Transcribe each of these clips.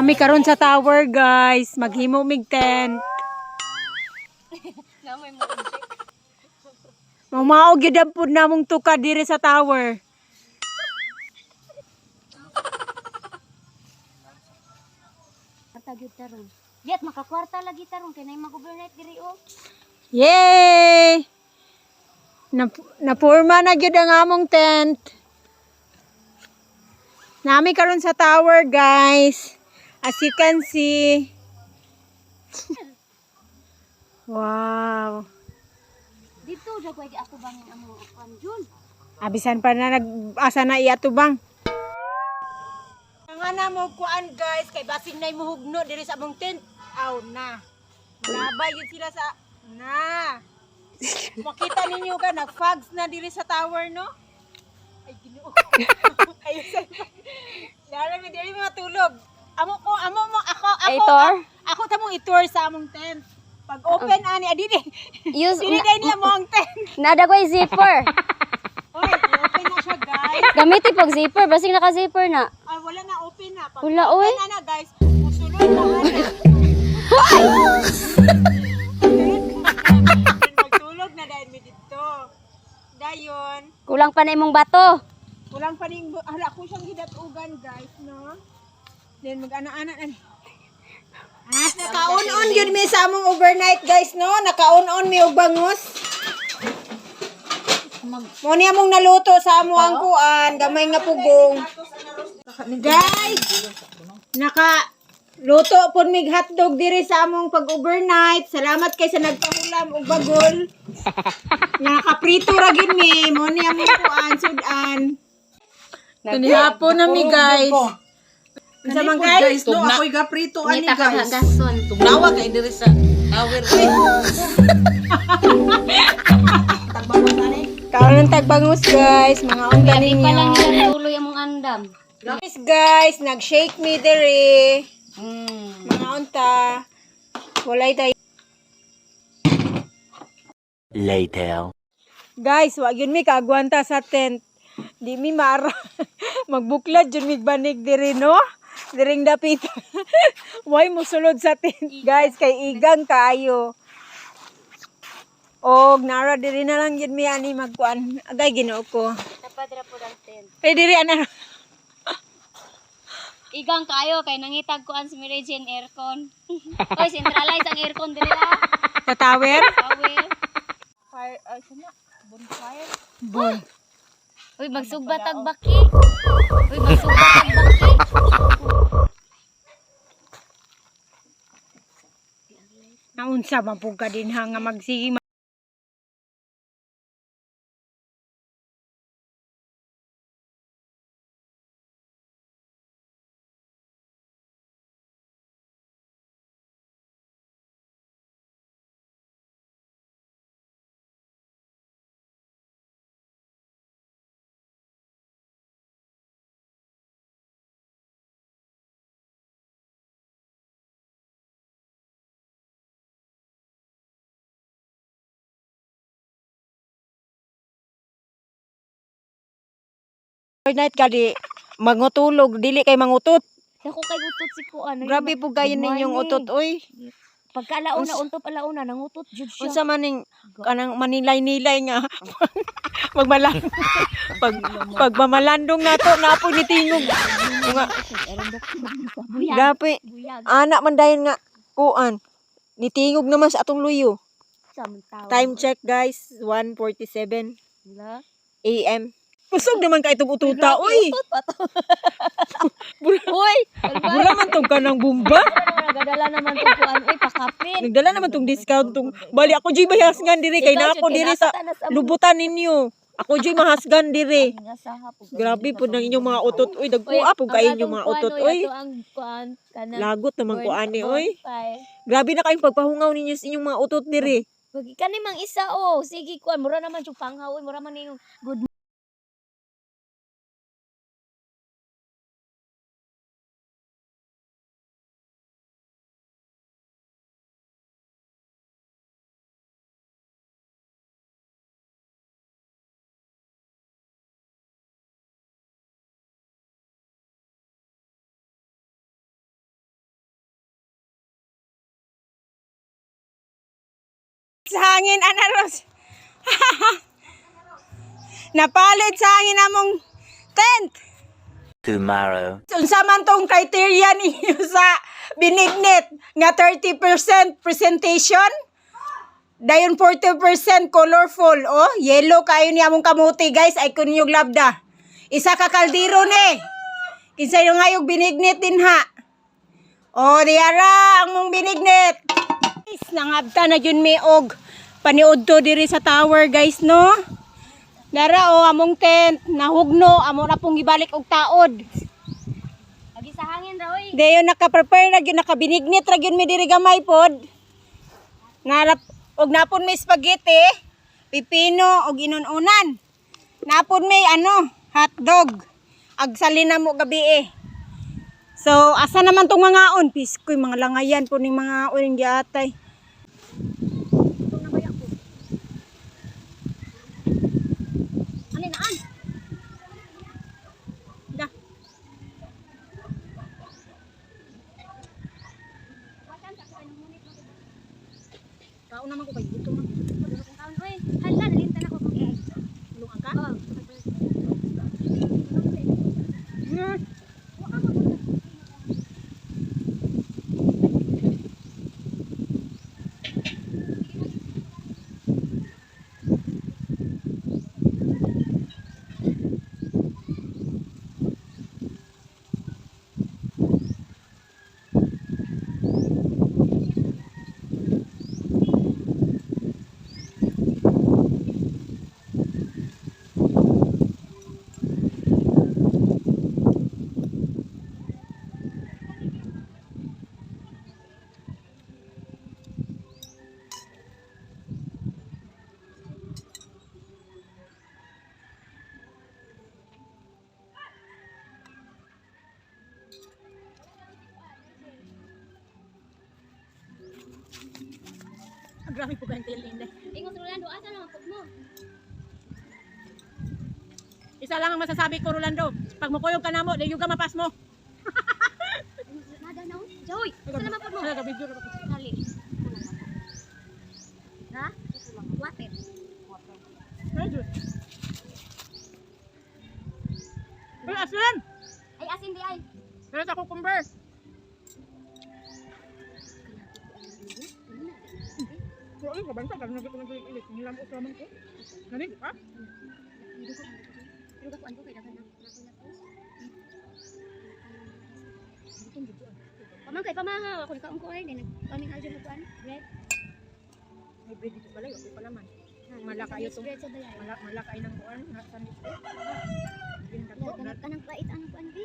Nami karon sa tower, guys. Maghimo mig tent. Mamao gid pud namong tuka diri sa tower. Gyud taron. Diat makakwarta lagi taron kay nay mag-overnight diri oh. Yay! Napurma na gyud ang among tent. Nami karon sa tower, guys. As you can see. Wow. Dito dagway di ato bangin amo upan jud. Abisan pa na nag-asa na iatubang. Nga na mo kuan, guys, kay basing nay muhugno diri sa among tent. Aw na. Labay yun sila sa na. Makita ninyo ka nag-fogs na diri sa tower, no? Ay Ginoo. Ayun. Dara mi diri matulog. Amo mo ako Itor? ako tamong i-tour sa among tent. Pag open ani adidi. Use Dili kay niya mo ang tent. nadagway zipper. Oy, open na siya, guys. Gamiti pag zipper, basig naka-zipper na. Ay, wala na, open na. Pag Wala, oy. open na, guys, musulod na ana. Magtulog na dahil mi dito. Dayon, Kulang pa na imong bato. kulang pa rin, hala ko siyang hidatugan, guys, no? Then mag-ana-ana na. Naka-on-on yun mi sa among overnight, guys, no? Naka-on-on mi og bangus. Mo niya mong naluto sa amo ang kuan, gamay nga pugong. Guys, luto pud mig hotdog diri sa among pag-overnight. Salamat kay sa nagpahulam og bagol. Nakaprito ra gyud mi, mo niya mong kuan sudan. Tunihapon na mi, guys. Unsa man guys? No, ako'y gaprito ani guys. gason. Tugnawa kay diri sa tower. Kaon ng tagbangus, guys. Mga ongga ninyo. Pa lang nila tuloy among andam. Guys, nag-shake me diri. Mga unta. Walay tayo. Later. Guys, wag yun mi kaagwanta sa tent. Di mi mara. Magbuklad yun mi banig diri, no? Diring dapit. Why mo sulod sa tent? Guys, kay igang kaayo. Og nara diri na lang yun mi ani magkuan. Agay Ginoo ko. Tapadra po ang tent. Kay diri ana. Igang kayo kay nangitag ko ang Smiragen aircon. Oy, centralize ang aircon diri ah. Sa tower. Power. Fire, sana? Bonfire? Uy, magsugba tag baki. Uy, magsugba tag baki. Naunsa man pug ka din ha nga magsige. Night ka di mangutulog, dili kay mangutot. Ako kay utot si Kuan. Grabe po kayo ninyong utot, oy. Pagkalauna unto palauna nangutot jud siya. Unsa man ning kanang manilay-nilay nga magmalan pag mamalandong nato napo ni tingog. Nga gapi anak man dayon nga kuan. Nitingog naman sa atong luyo. Time check, guys, 1:47 AM. Kusog naman ka itong ututa, oy. Uy, Bula man tong kanang bumba. nagadala naman tong Kuan oy pakapin. Nagdala naman tong discount tong bali ako joy mahasgan diri kay na ako diri sa lubutan ninyo. Ako joy mahasgan diri. Grabe pud nang inyong mga utot, oy. Dagkuha pud kay inyong mga utot, oy. Ang Kuan kanang Lagot naman ko ani, oy. Grabe na kayong pagpahungaw ninyo sa inyong mga utot diri. Pag kani mang isa oh, sige Kuan mura naman jud panghaw, mura man ning good Sa hangin, Ana Ros. Napalit sa hangin among tent. Tomorrow. Unsa man tong criteria ninyo sa binignit nga 30% presentation? Dayon 40% colorful. Oh, yellow kayo ni among kamuti, guys. Ay kun yung labda. Isa ka kaldero ni. Kinsa yung ngayog binignit din ha. Oh, diara ang mong binignit. Guys, nangabta na yun may og paniod to diri sa tower, guys, no? Dara oh, among tent nahugno, amo na pong gibalik og taod. Lagi sa hangin ra oy. Dayon naka-prepare na gyud, nakabinignit ra gyud mi diri gamay pod. Narap og napon may spaghetti, pipino og inununan. Napon may hotdog. Agsalin na mo gabi eh. So, asa naman tong mga on? Piskoy, mga langayan po ning mga on giatay. Ani naan? Da. Kaon naman ko kay dito man. Kaon oy. Hala nalintan ako kung Tulungan ka? Oh. Grabe po kayong tilin. Ingon sa Rolando, asa lang ang pug mo? Isa lang ang masasabi ko, Rolando. Pag mukuyog ka na mo, di yung mapas mo. Nada na oy. Joy, asa naman pug mo? Talaga, video na ako. Dali. Ha? Water. Medyo. Ay, asin! Ay asin di ay. Pero sa cucumber. So, ay, kabanta ka. Nagkakalilit. Nilam ko sa ko. Galing, ha? Pero ko ano kay dagan na post. Pamang kay pamaha ako kaon ko ay din kaming aljo mo kuan. Bread. May bread dito pala. Yung pala man. Malakayo itong. bread sa balay. Malakayo ng kuwan. Sandwich ko. Kanang pait ano kuan bi?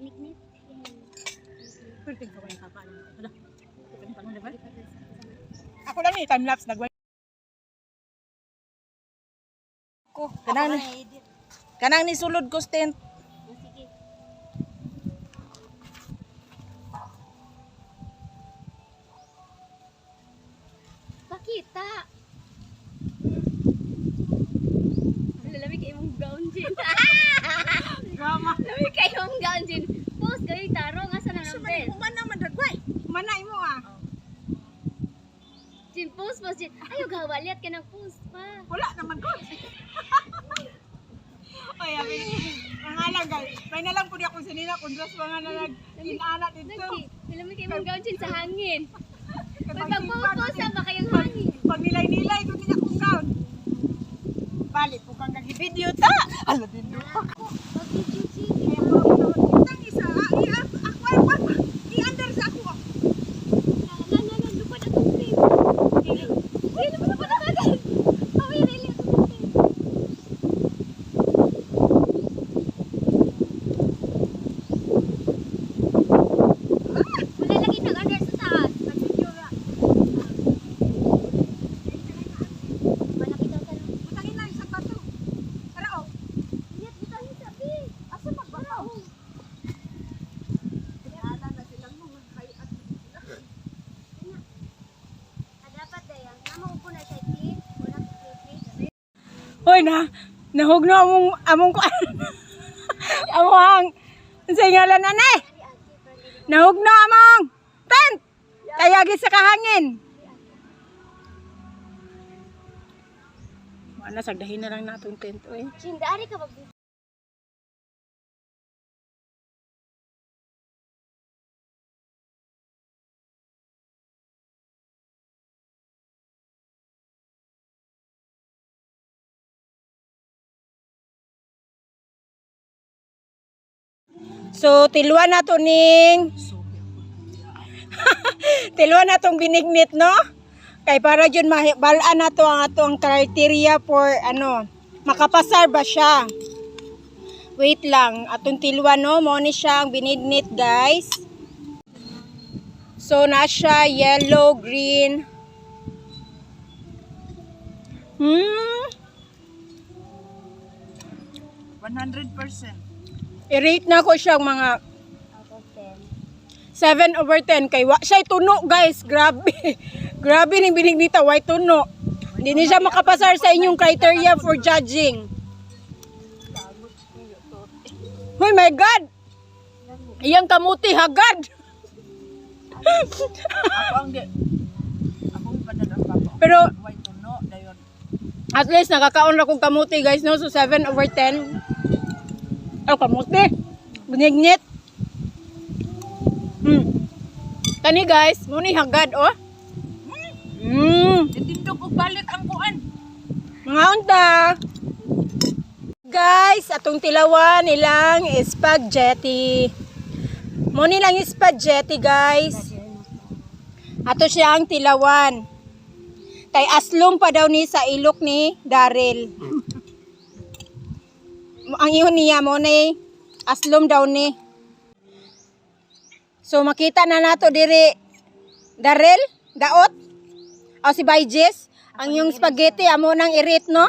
Niknit. Pero tingin ko kayong kakain. Hala. Tingin pa nung level. Ako lang ni time-lapse. Ko. Kanang ni sulod ko tent. Sige. Pakita. Lalami kay imong gown jean. Drama. Lalami kay imong gown jean. Post gay tarong asa na number. Kumana man dagway. Manay mo ah. Jean post jean. Ayo gawaliat ka ng post pa. Wala naman ko. Ay, ang alam guys. May nalang po di akong sinina kung dress mga na nag-inana dito. Lalami kay imong gown jean sa hangin. Pag Pag post ba kayong hangin? Pag nilay-nilay ko niya kung gown. Balik po kang nag-video ta. Ala din do. Pag video jean. Ang isa, ako ay what? I-under sa ako. Lang, lupad ang tubig. Dili mo lupad ang agad. Away, dili ang tubig. Wala lagi nag-under sa taas. Malaki daw ka lang. Butangin lang sa bato. Tara oh. Iyat, butahin sabi. Asa magbaraw? Dapat dayang. Nama ko na siya clean. Wala clean. Hoy nahugno among ko. Among sa ngalan anay. Nahugno among tent. Kaya gi sa kahangin. Ana sagdahin na lang natong tent oy. Sindari ka mag So tiluan na to ning tiluan na tong binignit no? Kay para jud mahibalaan na to ang atong criteria for ano, makapasar ba siya. Wait lang, atong tiluan no, mo ni siya ang binignit guys. So na siya yellow, green. 100%. I-rate na ko siyang mga out of 10. 7/10 kay wa siya tuno guys, grabe. Grabe ning binignita, why tuno. Hindi ni siya makapasar sa inyong criteria for judging. Oh my God! Iyang kamuti hagad. Ako ang di. Ako ang padalang papa. Pero Way tuno dayon. at least nakakaon na kong kamuti guys no, so 7/10. Oh, kamuti. Binignit. Kani guys, muni hagad oh. Itindog og balik ang kuan. Mga unta. Guys, atong tilawan nilang spaghetti. Muni lang spaghetti guys. Ato siya ang tilawan. Kay aslom pa daw ni sa ilok ni Daryl. Ang ihon niya mo ni aslom daw ni. So makita na nato diri Daryl, daot. O si Bayjes, ang yung spaghetti amo nang irit no.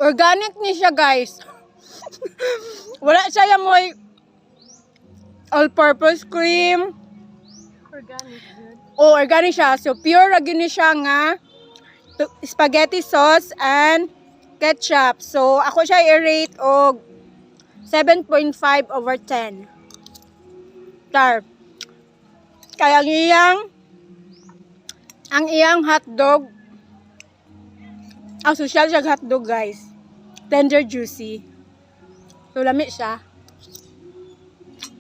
Organic ni siya guys. Wala siya yung may all-purpose cream. Organic good. O organic siya. So pure ra gyud ni siya nga spaghetti sauce and ketchup. So ako siya i-rate og 7.5/10. Star. Kaya ang iyang hotdog, ang social siya hotdog guys. Tender juicy. So lami siya.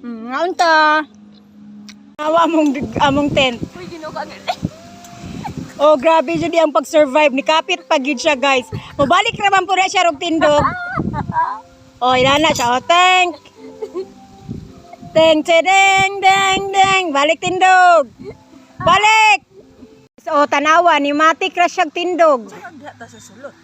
Nga unta. Nawa among tent. Uy, ginugang. Oh, grabe jud ang pag-survive ni kapit pagid siya guys. Mobalik ra man pud siya og tindog. Oh, inana siya. Oh, thank. Teng deng deng deng. Balik tindog. Balik. So tanawa ni matik ra siya tindog. Saan diha ta sa sulod?